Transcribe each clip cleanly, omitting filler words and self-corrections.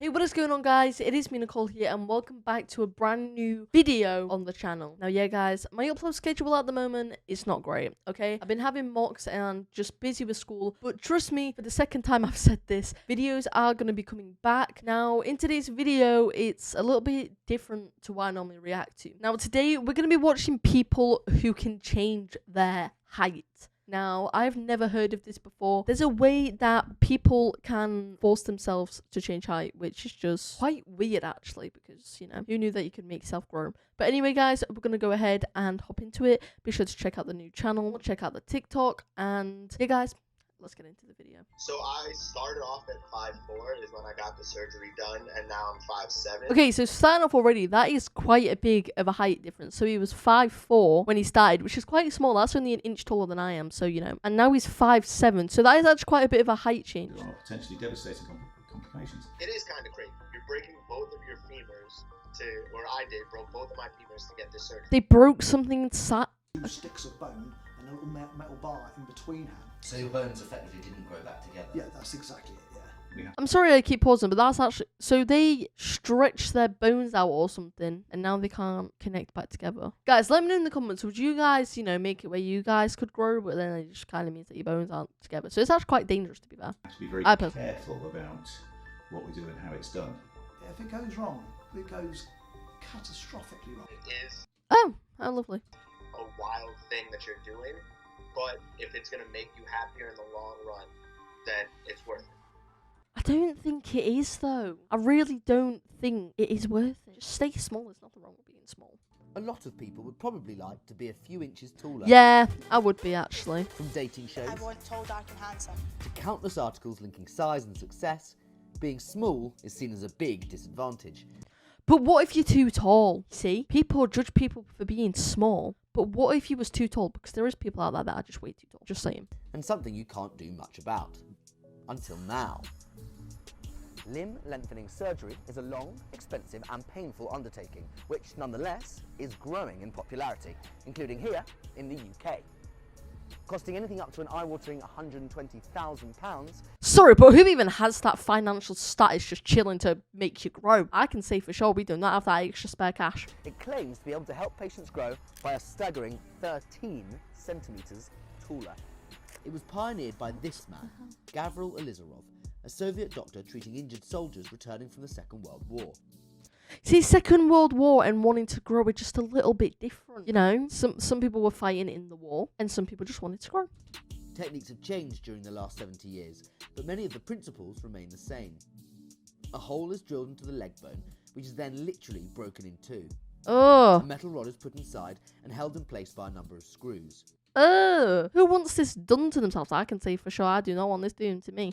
Hey, what is going on, guys? It is me, Nicole here, and welcome back to a brand new video on the channel. Now, yeah, guys, my upload schedule at the moment is not great, okay? I've been having mocks and just busy with school, but trust me, for the second time I've said this, videos are going to be coming back. Now, in today's video, it's a little bit different to what I normally react to. Now, today, we're going to be watching people who can change their height. Now, I've never heard of this before. There's a way that people can force themselves to change height, which is just quite weird, actually, because, you know, who knew that you could make yourself grow? But anyway, guys, we're going to go ahead and hop into it. Be sure to check out the new channel, check out the TikTok, and yeah, guys, let's get into the video. So I started off at 5'4" is when I got the surgery done, and now I'm 5'7". Okay, so starting off already, that is quite a big of a height difference. So he was 5'4" when he started, which is quite small. That's only an inch taller than I am, so, you know. And now he's 5'7", so that is actually quite a bit of a height change. There are potentially devastating complications. It is kind of crazy. You're breaking both of your femurs or I did, broke both of my femurs to get this surgery. They broke something inside. 2 sticks of bone and a little metal bar in between them. So your bones effectively didn't grow back together? Yeah, that's exactly it, yeah. I'm sorry I keep pausing, but that's actually... So they stretched their bones out or something, and now they can't connect back together. Guys, let me know in the comments, would you guys, you know, make it where you guys could grow, but then it just kind of means that your bones aren't together. So it's actually quite dangerous, to be fair. We have to be very careful about what we do and how it's done. Yeah, if it goes wrong, it goes catastrophically wrong. It is Oh, how lovely. a wild thing that you're doing, but if it's going to make you happier in the long run, then it's worth it. I don't think it is, though. I really don't think it is worth it. Just stay small. There's nothing wrong with being small. A lot of people would probably like to be a few inches taller. Yeah, I would be, actually. From dating shows I want tall, dark and handsome. to countless articles linking size and success, being small is seen as a big disadvantage. But what if you're too tall? See? People judge people for being small. But what if you was too tall? Because there is people out there that are just way too tall. Just saying. And something you can't do much about. Until now. Limb lengthening surgery is a long, expensive and painful undertaking, which nonetheless is growing in popularity, including here in the UK. Costing anything up to an eye-watering £120,000. Sorry, but who even has that financial status just chilling to make you grow? I can say for sure we do not have that extra spare cash. It claims to be able to help patients grow by a staggering 13 centimetres taller. It was pioneered by this man, Gavril Elizarov, a Soviet doctor treating injured soldiers returning from the Second World War. See, Second World War and wanting to grow are just a little bit different. You know, some people were fighting in the war and some people just wanted to grow. Techniques have changed during the last 70 years, but many of the principles remain the same. A hole is drilled into the leg bone, which is then literally broken in two. A Ugh. metal rod is put inside and held in place by a number of screws. Ugh. Who wants this done to themselves? I can say for sure I do not want this doing to me.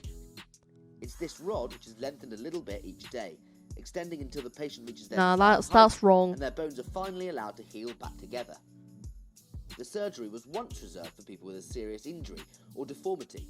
It's this rod which is lengthened a little bit each day, extending until the patient reaches their Nah, desired height that's wrong. and their bones are finally allowed to heal back together. The surgery was once reserved for people with a serious injury or deformity,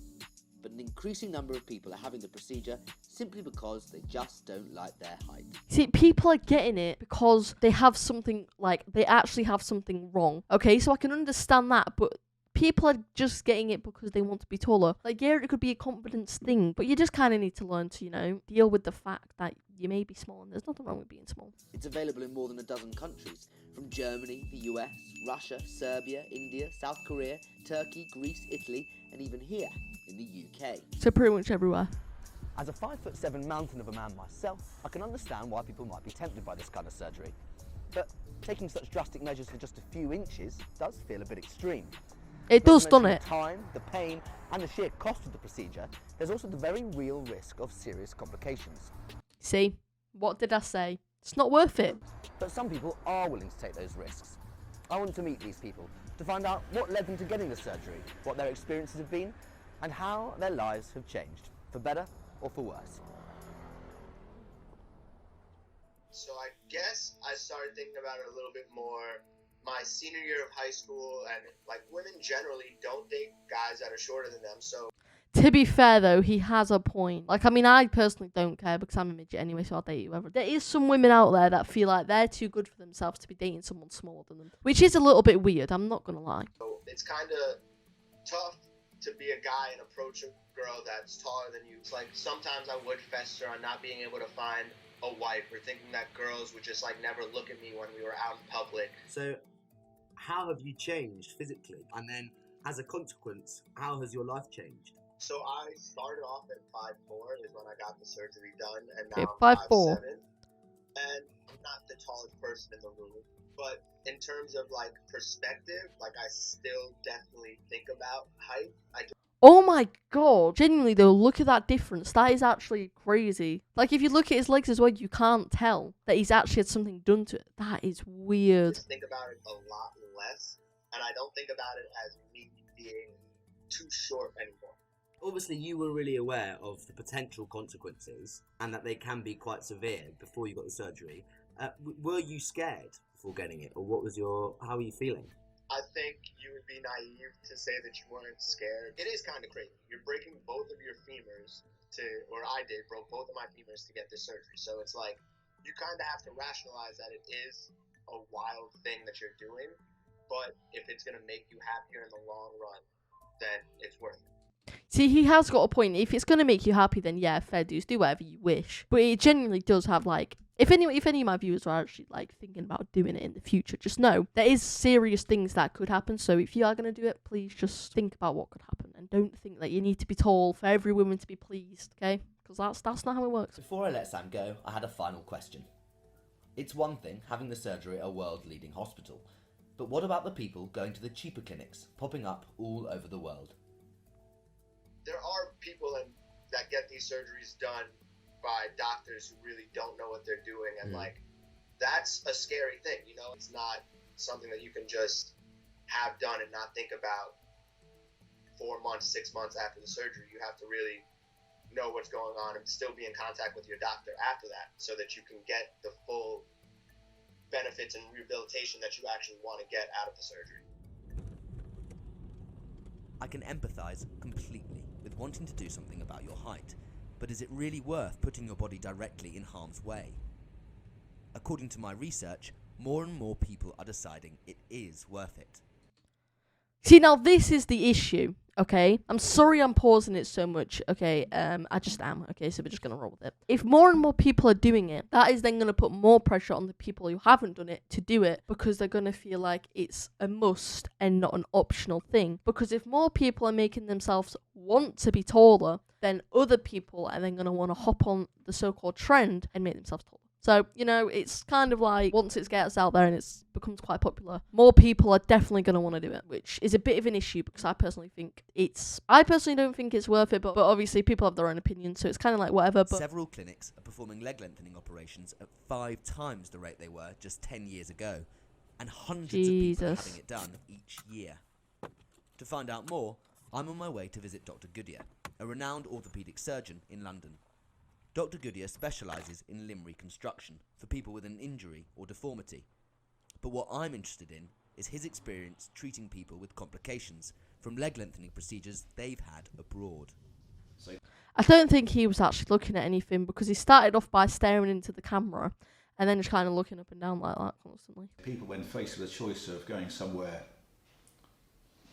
but an increasing number of people are having the procedure simply because they just don't like their height. See, people are getting it because they have something, like, they actually have something wrong. Okay, so I can understand that, but people are just getting it because they want to be taller. Like, yeah, it could be a confidence thing, but you just kind of need to learn to, you know, deal with the fact that you may be small and there's nothing wrong with being small. It's available in more than a dozen countries, from Germany, the US, Russia, Serbia, India, South Korea, Turkey, Greece, Italy, and even here in the UK. So pretty much everywhere. As a 5'7" mountain of a man myself, I can understand why people might be tempted by this kind of surgery. But taking such drastic measures for just a few inches does feel a bit extreme. It does, doesn't it? The time, the pain, and the sheer cost of the procedure, there's also the very real risk of serious complications. See, what did I say? It's not worth it. But some people are willing to take those risks. I want to meet these people to find out what led them to getting the surgery, what their experiences have been, and how their lives have changed, for better or for worse. So I guess I started thinking about it a little bit more my senior year of high school, and like women generally don't date guys that are shorter than them, so To be fair, though, he has a point. Like, I mean, I personally don't care because I'm a midget anyway, so I'll date whoever. There is some women out there that feel like they're too good for themselves to be dating someone smaller than them, which is a little bit weird, I'm not going to lie. it's kind of tough to be a guy and approach a girl that's taller than you. It's like sometimes I would fester on not being able to find a wife or thinking that girls would just like never look at me when we were out in public. So, how have you changed physically? And then, as a consequence, how has your life changed? So I started off at 5'4" is when I got the surgery done, and Okay, now I'm 5'4". 5'7". And I'm not the tallest person in the room, but in terms of like perspective, like I still definitely think about height. Oh my god. Genuinely though, look at that difference. That is actually crazy. Like if you look at his legs as well, you can't tell that he's actually had something done to it. That is weird. Just think about it a lot less, and I don't think about it as me being too short anymore. Obviously, you were really aware of the potential consequences and that they can be quite severe before you got the surgery. Were you scared before getting it, or how were you feeling? I think you would be naive to say that you weren't scared. It is kind of crazy. You're breaking both of your femurs I broke both of my femurs to get this surgery. So it's like, you kind of have to rationalize that it is a wild thing that you're doing, but if it's going to make you happier in the long run, then it's worth it. See, he has got a point. If it's going to make you happy, then yeah, fair dues, do whatever you wish. But it genuinely does have, like, if any of my viewers are actually, like, thinking about doing it in the future, just know there is serious things that could happen. So if you are going to do it, please just think about what could happen. And don't think that you need to be tall for every woman to be pleased, okay? Because that's not how it works. Before I let Sam go, I had a final question. It's one thing having the surgery at a world-leading hospital, but what about the people going to the cheaper clinics, popping up all over the world? There are people that get these surgeries done by doctors who really don't know what they're doing, and like, that's a scary thing, you know? It's not something that you can just have done and not think about 4 months, 6 months after the surgery. You have to really know what's going on and still be in contact with your doctor after that, so that you can get the full benefits and rehabilitation that you actually want to get out of the surgery. I can empathise completely with wanting to do something about your height, but is it really worth putting your body directly in harm's way? According to my research, more and more people are deciding it is worth it. See, now this is the issue, okay? I'm sorry I'm pausing it so much, okay? I just am, okay? So we're just going to roll with it. If more and more people are doing it, that is then going to put more pressure on the people who haven't done it to do it, because they're going to feel like it's a must and not an optional thing. Because if more people are making themselves want to be taller, then other people are then going to want to hop on the so-called trend and make themselves taller. So, you know, it's kind of like, once it gets out there and it becomes quite popular, more people are definitely going to want to do it, which is a bit of an issue, because I personally don't think it's worth it, but obviously people have their own opinions, so it's kind of like whatever. But several clinics are performing leg lengthening operations at 5 times the rate they were just 10 years ago, and hundreds of people are having it done each year. To find out more, I'm on my way to visit Dr. Goodyear, a renowned orthopaedic surgeon in London. Dr. Goodyear specialises in limb reconstruction for people with an injury or deformity. But what I'm interested in is his experience treating people with complications from leg lengthening procedures they've had abroad. I don't think he was actually looking at anything, because he started off by staring into the camera and then just kind of looking up and down like that constantly. People, when faced with a choice of going somewhere,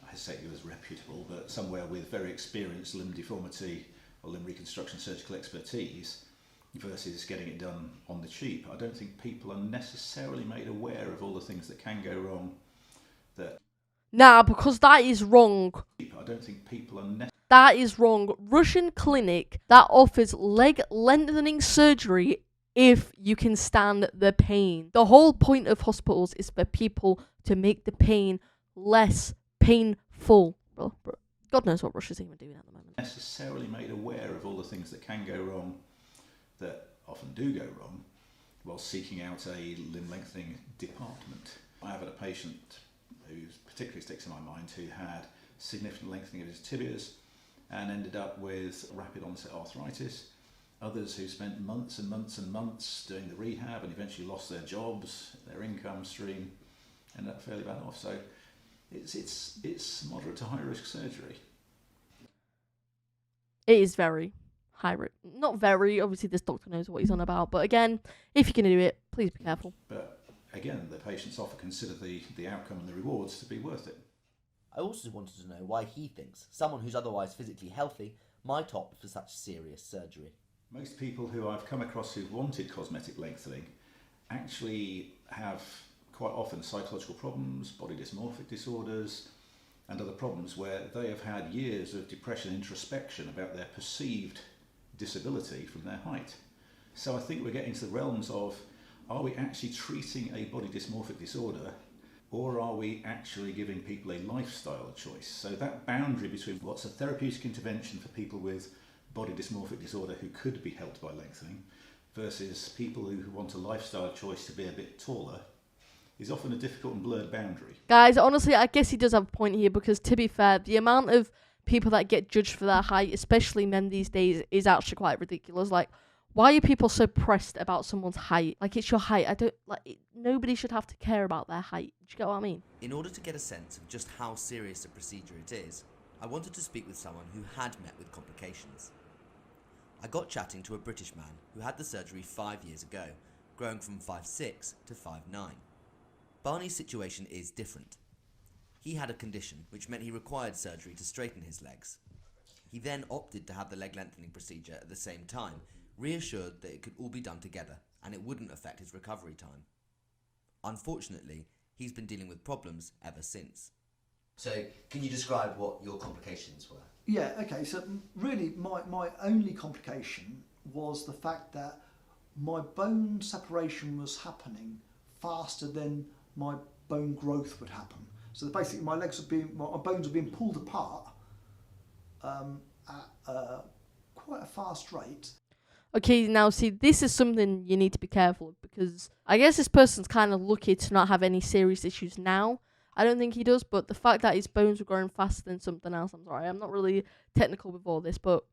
I hesitate you as reputable, but somewhere with very experienced limb deformity or limb reconstruction surgical expertise versus getting it done on the cheap, I don't think people are necessarily made aware of all the things that can go wrong. Because that is wrong. I don't think people are That is wrong. Russian clinic that offers leg lengthening surgery if you can stand the pain. The whole point of hospitals is for people to make the pain less painful. Bro. God knows what Russia's even doing at the moment. Necessarily made aware of all the things that can go wrong, that often do go wrong, while seeking out a limb lengthening department. I have had a patient who particularly sticks in my mind, who had significant lengthening of his tibias and ended up with rapid onset arthritis. Others who spent months and months and months doing the rehab and eventually lost their jobs, their income stream, ended up fairly bad off. So it's moderate to high risk surgery. It is very high risk. Not very, obviously this doctor knows what he's on about, but again, if you're going to do it, please be careful. But again, the patients often consider the outcome and the rewards to be worth it. I also wanted to know why he thinks someone who's otherwise physically healthy might opt for such serious surgery. Most people who I've come across who've wanted cosmetic lengthening actually have quite often psychological problems, body dysmorphic disorders, and other problems where they have had years of depression and introspection about their perceived disability from their height. So I think we're getting to the realms of, are we actually treating a body dysmorphic disorder, or are we actually giving people a lifestyle choice? So that boundary between what's a therapeutic intervention for people with body dysmorphic disorder who could be helped by lengthening versus people who want a lifestyle choice to be a bit taller is often a difficult and blurred boundary. Guys, honestly, I guess he does have a point here, because to be fair, the amount of people that get judged for their height, especially men these days, is actually quite ridiculous. Like, why are people so pressed about someone's height? Like, it's your height. Nobody should have to care about their height. Do you get what I mean? In order to get a sense of just how serious a procedure it is, I wanted to speak with someone who had met with complications. I got chatting to a British man who had the surgery 5 years ago, growing from 5'6" to 5'9". Barney's situation is different. He had a condition which meant he required surgery to straighten his legs. He then opted to have the leg lengthening procedure at the same time, reassured that it could all be done together and it wouldn't affect his recovery time. Unfortunately, he's been dealing with problems ever since. So, can you describe what your complications were? Yeah, okay, so really my only complication was the fact that my bone separation was happening faster than my bone growth would happen. So basically my bones were being pulled apart at quite a fast rate. Okay, now see, this is something you need to be careful of, because I guess this person's kind of lucky to not have any serious issues now. I don't think he does, but the fact that his bones were growing faster than something else, I'm sorry, I'm not really technical with all this, but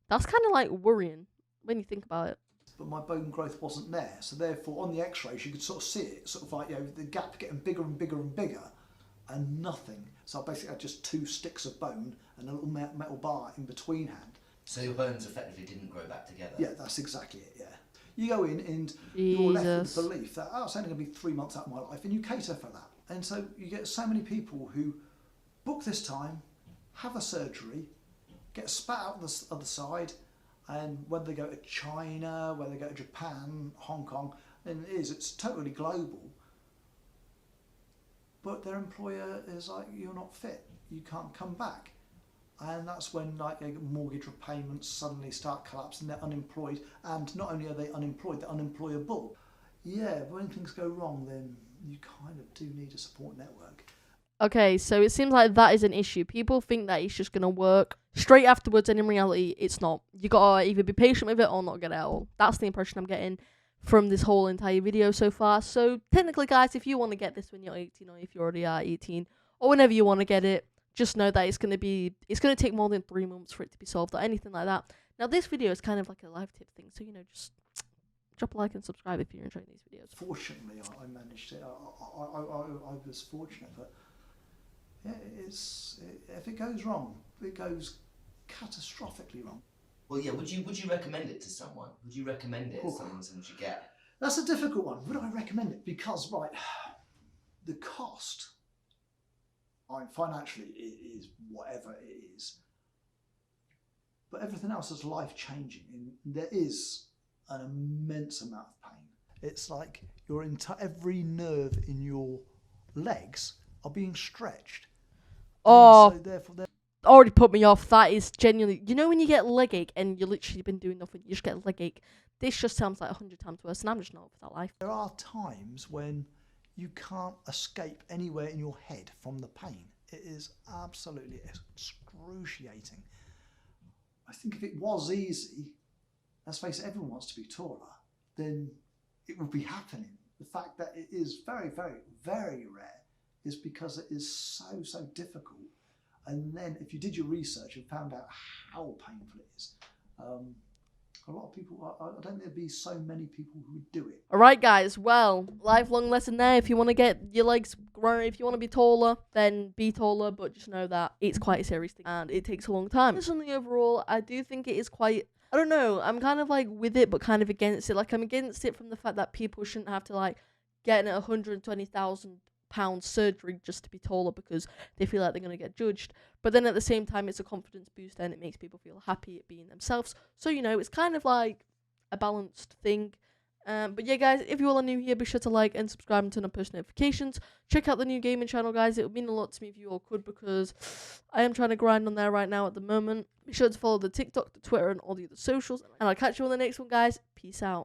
that's kind of like worrying when you think about it. But my bone growth wasn't there, so therefore on the x-rays you could sort of see it, sort of like, you know, the gap getting bigger and bigger and bigger, and nothing. So I basically had just 2 sticks of bone and a little metal bar in between hand. So your bones effectively didn't grow back together? Yeah, that's exactly it, yeah. You go in and you're left with the belief that, oh, it's only going to be 3 months out of my life, and you cater for that. And so you get so many people who book this time, have a surgery, get spat out the other side, and whether they go to China, whether they go to Japan, Hong Kong, and it's totally global. But their employer is like, you're not fit, you can't come back. And that's when like mortgage repayments suddenly start collapsing, they're unemployed, and not only are they unemployed, they're unemployable. Yeah, when things go wrong, then you kind of do need a support network. Okay, so it seems like that is an issue. People think that it's just going to work straight afterwards, and in reality, it's not. You got to either be patient with it or not get it at all. That's the impression I'm getting from this whole entire video so far. So technically, guys, if you want to get this when you're 18, or if you already are 18, or whenever you want to get it, just know that it's going to take more than 3 months for it to be solved or anything like that. Now, this video is kind of like a live tip thing, so, you know, just drop a like and subscribe if you're enjoying these videos. Fortunately, I managed it. I was fortunate, but yeah, if it goes wrong, it goes catastrophically wrong. Well, yeah. Would you recommend it to someone? Would you recommend it as something you get? That's a difficult one. Would I recommend it? Because the cost, financially, it is whatever it is. But everything else is life changing, and there is an immense amount of pain. It's like every nerve in your legs are being stretched. Oh, so therefore already put me off. That is genuinely, you know, when you get leg ache and you literally been doing nothing, you just get a leg ache. This just sounds like 100 times worse, and I'm just not up for that life. There are times when you can't escape anywhere in your head from the pain. It is absolutely excruciating. I think if it was easy, let's face it, everyone wants to be taller, then it would be happening. The fact that it is very, very, very rare is because it is so difficult. And then if you did your research and found out how painful it is, a lot of people, I don't think there'd be so many people who would do it. Alright guys, well, lifelong lesson there. If you want to get your legs growing, if you want to be taller, then be taller, but just know that it's quite a serious thing and it takes a long time. Personally, overall, I do think it is quite, I don't know, I'm kind of like with it, but kind of against it. Like, I'm against it from the fact that people shouldn't have to like get in at 120,000 pound surgery just to be taller because they feel like they're going to get judged. But then at the same time, it's a confidence booster and it makes people feel happy at being themselves. So, you know, it's kind of like a balanced thing. But yeah, guys, if you all are new here, be sure to like and subscribe and turn on post notifications. Check out the new gaming channel, guys. It would mean a lot to me if you all could, because I am trying to grind on there right now at the moment. Be sure to follow the TikTok, the Twitter, and all the other socials. And I'll catch you on the next one, guys. Peace out.